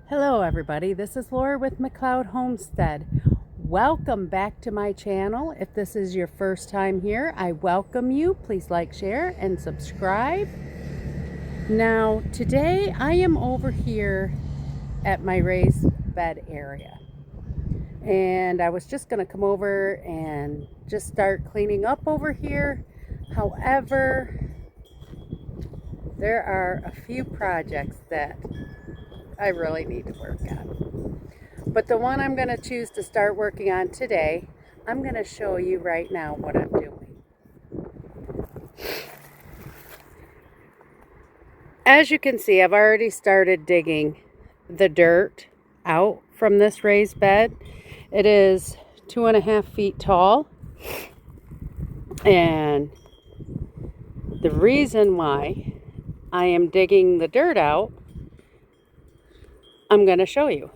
Hello everybody, this is Laura with McLeod Homestead. Welcome back to my channel. If this is your first time here, I welcome you. Please like, share, and subscribe. Now today I am over here at my raised bed area. And I was just going to come over and just start cleaning up over here. However, there are a few projects that I really need to work on. But the one I'm going to choose to start working on today, I'm going to show you right now what I'm doing. As you can see, I've already started digging the dirt out from this raised bed. It is 2.5 feet tall. And the reason why I am digging the dirt out, I'm going to show you.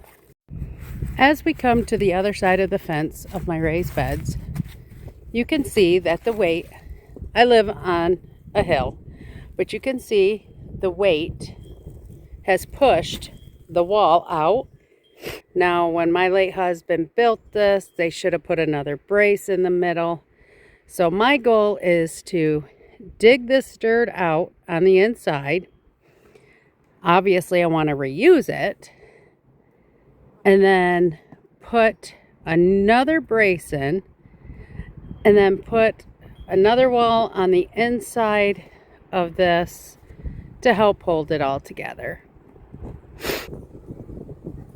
As we come to the other side of the fence of my raised beds, you can see that the weight, I live on a hill, but you can see the weight has pushed the wall out. Now, when my late husband built this, they should have put another brace in the middle. So my goal is to dig this dirt out on the inside. Obviously, I want to reuse it. And then put another brace in, and then put another wall on the inside of this to help hold it all together.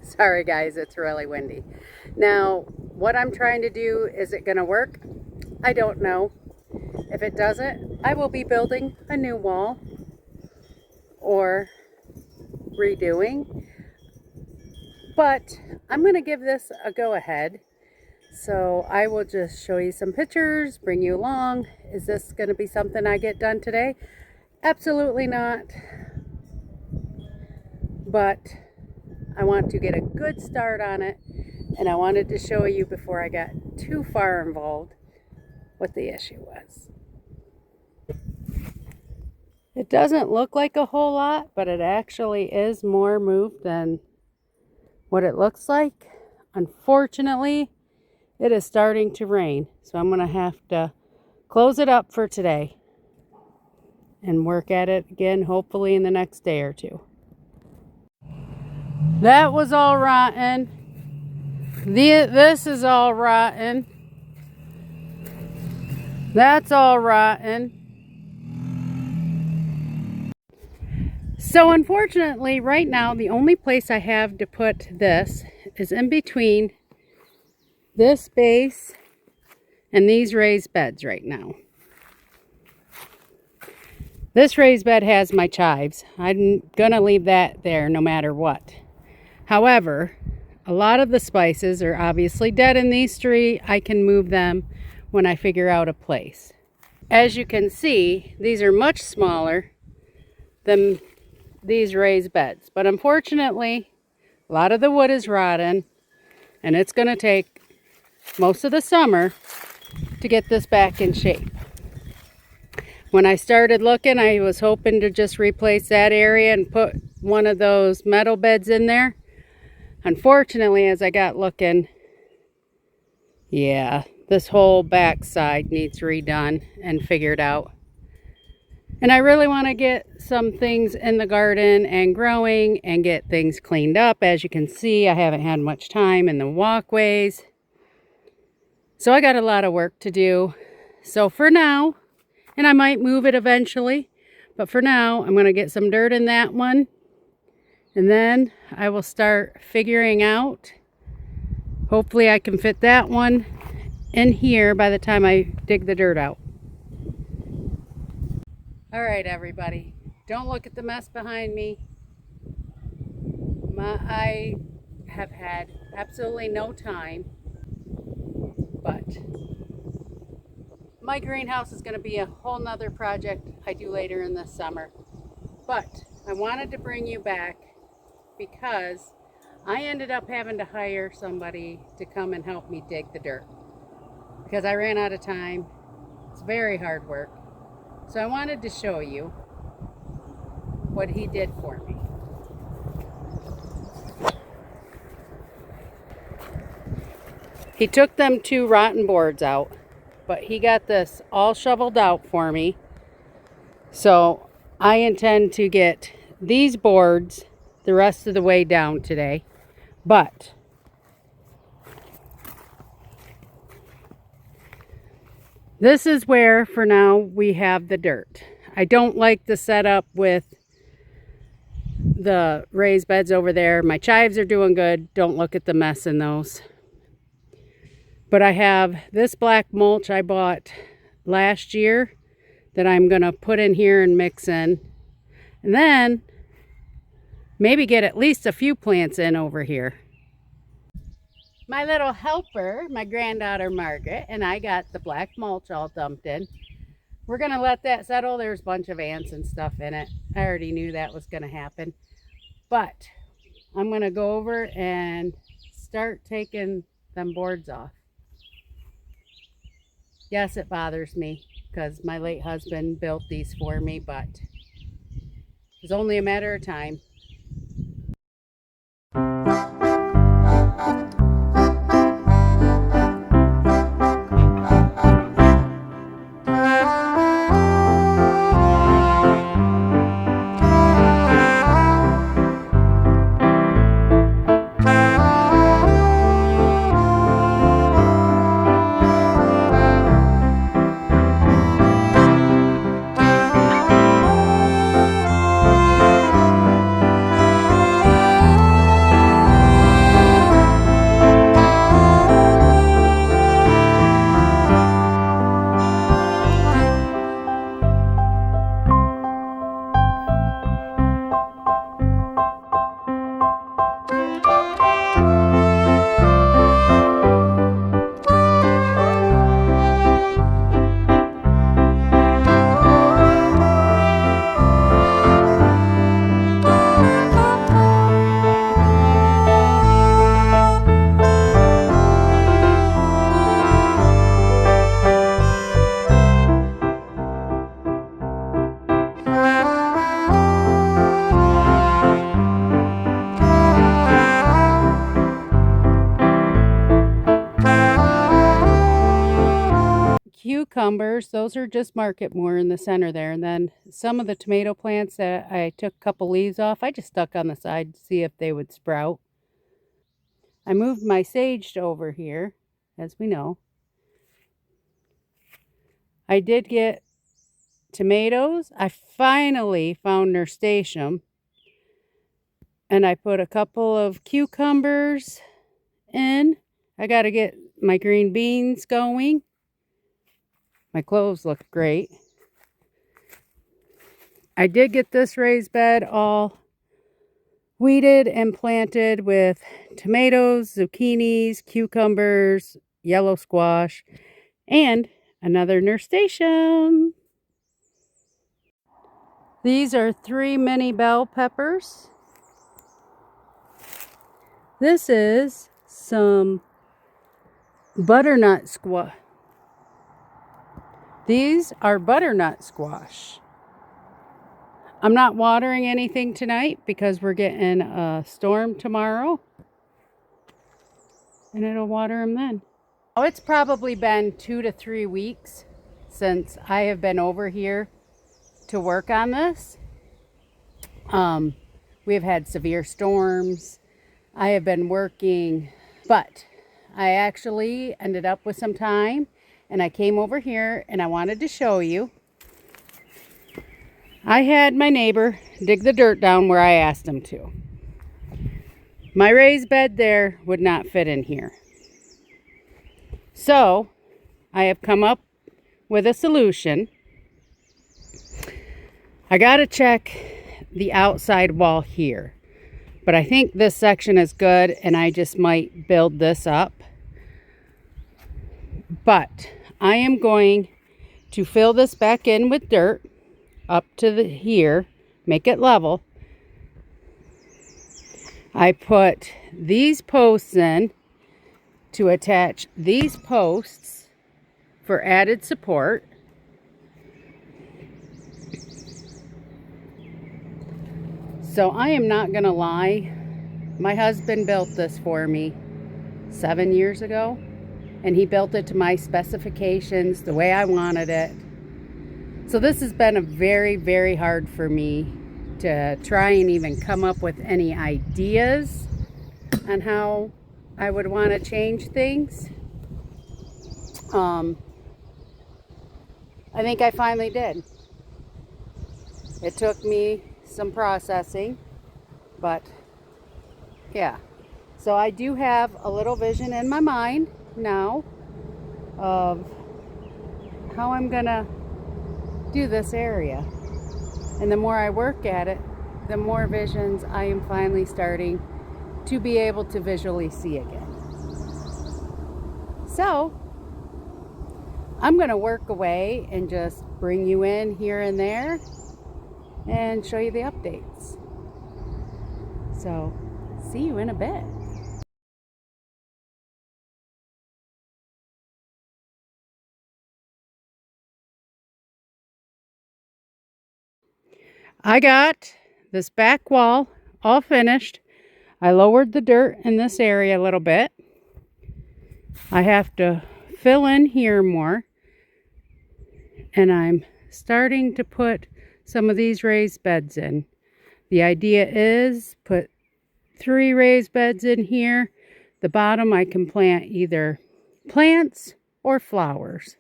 Sorry guys, it's really windy. Now, what I'm trying to do, is it going to work? I don't know. If it doesn't, I will be building a new wall or redoing. But I'm going to give this a go-ahead. So I will just show you some pictures, bring you along. Is this going to be something I get done today? Absolutely not. But I want to get a good start on it. And I wanted to show you before I got too far involved what the issue was. It doesn't look like a whole lot, but it actually is more moved than what it looks like. Unfortunately, it is starting to rain, so I'm going to have to close it up for today and work at it again, hopefully in the next day or two. That was all rotten. This is all rotten. That's all rotten. So unfortunately, right now, the only place I have to put this is in between this base and these raised beds right now. This raised bed has my chives. I'm gonna leave that there no matter what. However, a lot of the spices are obviously dead in these three. I can move them when I figure out a place. As you can see, these are much smaller than these raised beds, but unfortunately a lot of the wood is rotten, and it's going to take most of the summer to get this back in shape. When I started looking, I was hoping to just replace that area and put one of those metal beds in there. Unfortunately, as I got looking, yeah, this whole back side needs redone and figured out. And I really want to get some things in the garden and growing and get things cleaned up. As you can see, I haven't had much time in the walkways. So I got a lot of work to do. So for now, and I might move it eventually, but for now, I'm going to get some dirt in that one. And then I will start figuring out, hopefully I can fit that one in here by the time I dig the dirt out. All right, everybody, don't look at the mess behind me. I have had absolutely no time, but my greenhouse is going to be a whole nother project I do later in the summer. But I wanted to bring you back because I ended up having to hire somebody to come and help me dig the dirt because I ran out of time. It's very hard work. So I wanted to show you what he did for me. He took them 2 rotten boards out, but he got this all shoveled out for me. So I intend to get these boards the rest of the way down today. But this is where, for now, we have the dirt. I don't like the setup with the raised beds over there. My chives are doing good. Don't look at the mess in those. But I have this black mulch I bought last year that I'm going to put in here and mix in. And then maybe get at least a few plants in over here. My little helper, my granddaughter Margaret, and I got the black mulch all dumped in. We're going to let that settle. There's a bunch of ants and stuff in it. I already knew that was going to happen. But I'm going to go over and start taking them boards off. Yes, it bothers me because my late husband built these for me, but it's only a matter of time. Cucumbers, those are just market more in the center there. And then some of the tomato plants that I took a couple leaves off, I just stuck on the side to see if they would sprout. I moved my sage to over here, as we know. I did get tomatoes. I finally found nasturtium. And I put a couple of cucumbers in. I got to get my green beans going. My cloves look great. I did get this raised bed all weeded and planted with tomatoes, zucchinis, cucumbers, yellow squash, and another nasturtium. These are 3 mini bell peppers. This is some butternut squash. These are butternut squash. I'm not watering anything tonight because we're getting a storm tomorrow. And it'll water them then. Oh, it's probably been 2 to 3 weeks since I have been over here to work on this. We have had severe storms. I have been working, but I actually ended up with some time. And I came over here and I wanted to show you. I had my neighbor dig the dirt down where I asked him to. My raised bed there would not fit in here. So I have come up with a solution. I got to check the outside wall here. But I think this section is good and I just might build this up. But I am going to fill this back in with dirt up to here, make it level. I put these posts in to attach these posts for added support. So I am not going to lie. My husband built this for me 7 years ago. and he built it to my specifications the way I wanted it. So this has been a very, very hard for me to try and even come up with any ideas on how I would want to change things. I think I finally did. It took me some processing, but yeah. So I do have a little vision in my mind now of how I'm gonna do this area. And the more I work at it, the more visions I am finally starting to be able to visually see again. So I'm gonna work away and just bring you in here and there and show you the updates. So see you in a bit. I got this back wall all finished. I lowered the dirt in this area a little bit. I have to fill in here more. And I'm starting to put some of these raised beds in. The idea is put 3 raised beds in here. The bottom I can plant either plants or flowers.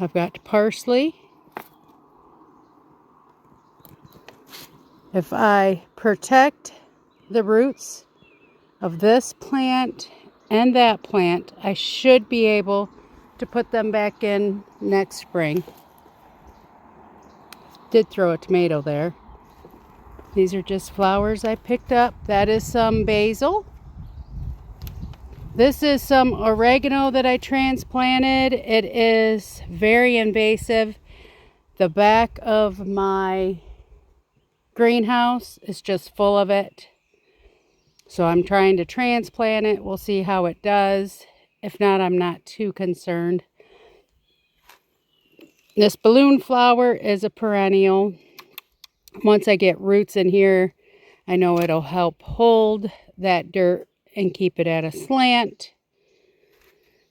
I've got parsley. If I protect the roots of this plant and that plant, I should be able to put them back in next spring. Did throw a tomato there. These are just flowers I picked up. That is some basil. This is some oregano that I transplanted. It is very invasive. The back of my greenhouse is just full of it. So I'm trying to transplant it. We'll see how it does. If not, I'm not too concerned. This balloon flower is a perennial. Once I get roots in here, I know it'll help hold that dirt and keep it at a slant.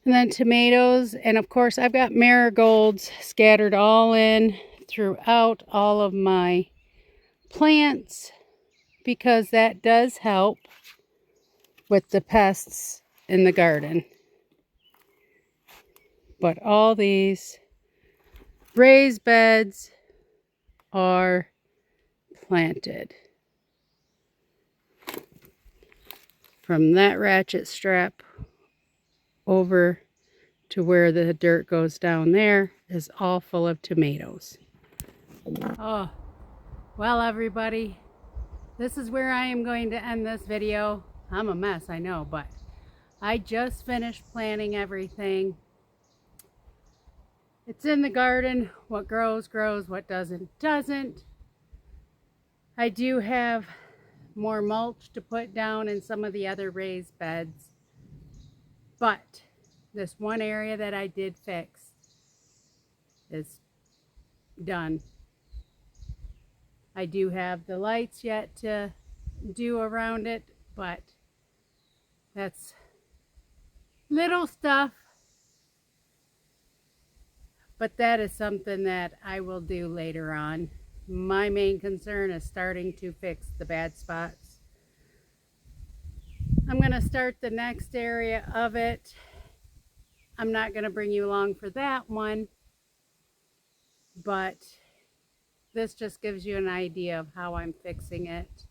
And then tomatoes, and of course I've got marigolds scattered all in throughout all of my plants because that does help with the pests in the garden. But all these raised beds are planted. From that ratchet strap over to where the dirt goes down there is all full of tomatoes. Oh, well everybody, this is where I am going to end this video. I'm a mess, I know, but I just finished planting everything. It's in the garden. What grows, grows. What doesn't, doesn't. I do have more mulch to put down in some of the other raised beds. But this one area that I did fix is done. I do have the lights yet to do around it, but that's little stuff. But that is something that I will do later on. My main concern is starting to fix the bad spots. I'm going to start the next area of it. I'm not going to bring you along for that one, but this just gives you an idea of how I'm fixing it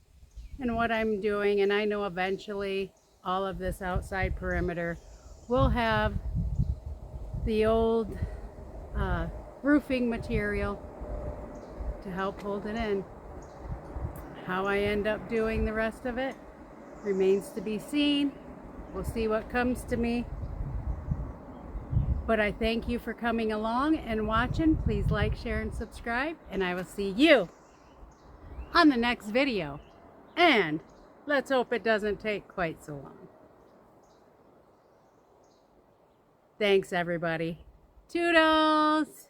and what I'm doing. And I know eventually all of this outside perimeter will have the old roofing material to help hold it in. How I end up doing the rest of it remains to be seen. We'll see what comes to me. But I thank you for coming along and watching. Please like, share, and subscribe. And I will see you on the next video. And let's hope it doesn't take quite so long. Thanks, everybody. Toodles!